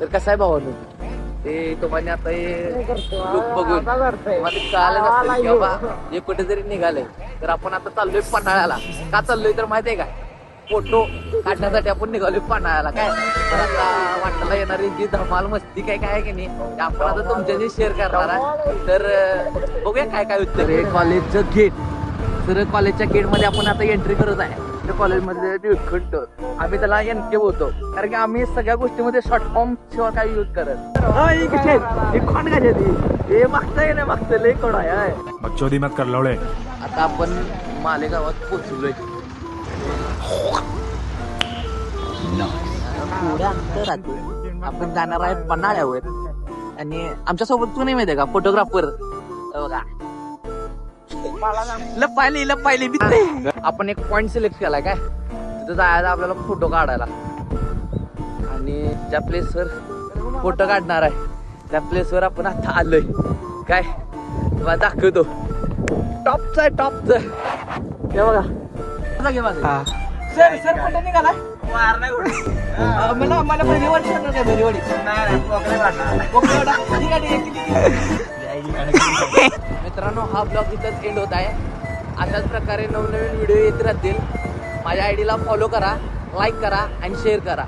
तर कसं आहे भावानो, ते तुम्हाला आता हे लुक बघून तुम्हाला कळालं नसेल की बाबा हे कुठे जरी निघालंय तर आपण आता चाललोय पन्हाळ्याला. का चाललोय तर माहितीये का, फोटो काढण्यासाठी आपण निघालोय पन्हाळ्याला. काय तर आता वाटला येणारी जी धमाल मस्ती काय काय की नाही ते आपण आता तुमच्याशी शेअर करणार आहे. तर बघूया काय काय उत्तर आहे. कॉलेजचं गेट, तर कॉलेजच्या गेटमध्ये आपण आता एंट्री करत आहे. त्या कॉलेजमध्ये निळखंड आम्ही त्याला एनके बोलतो, कारण की आम्ही सगळ्या गोष्टीमध्ये शॉर्ट फॉर्म शिवाय काही यूज करत. कोण काय हे मागतंय ना, मागतं लय कोण आहे. बकचोदी मत कर लवडे. आता आपण मालेगावात पोहोचलोय. पुढे अंतरात आपण जाणार आहे पन्हाळ्यावर. आणि आमच्या सोबत कोणी माहितीये का, फोटोग्राफर बघा लपायली आपण एक पॉइंट सिलेक्ट केलाय. काय तिथं जायचं आपल्याला फोटो काढायला. आणि ज्या प्लेसवर फोटो काढणार आहे त्या प्लेसवर आपण आता आलोय. काय तुम्हाला दाखवतो, टॉपच आहे टॉपच. हे बघा सर सर कुठे निघालाय? मला पहिली वर्ष काय भरीवाडी मित्रांनो, हा ब्लॉग इथंच एंड होत आहे. अशाच प्रकारे नवनवीन व्हिडिओ येत राहतील. माझ्या आयडीला फॉलो करा, लाईक करा आणि शेअर करा.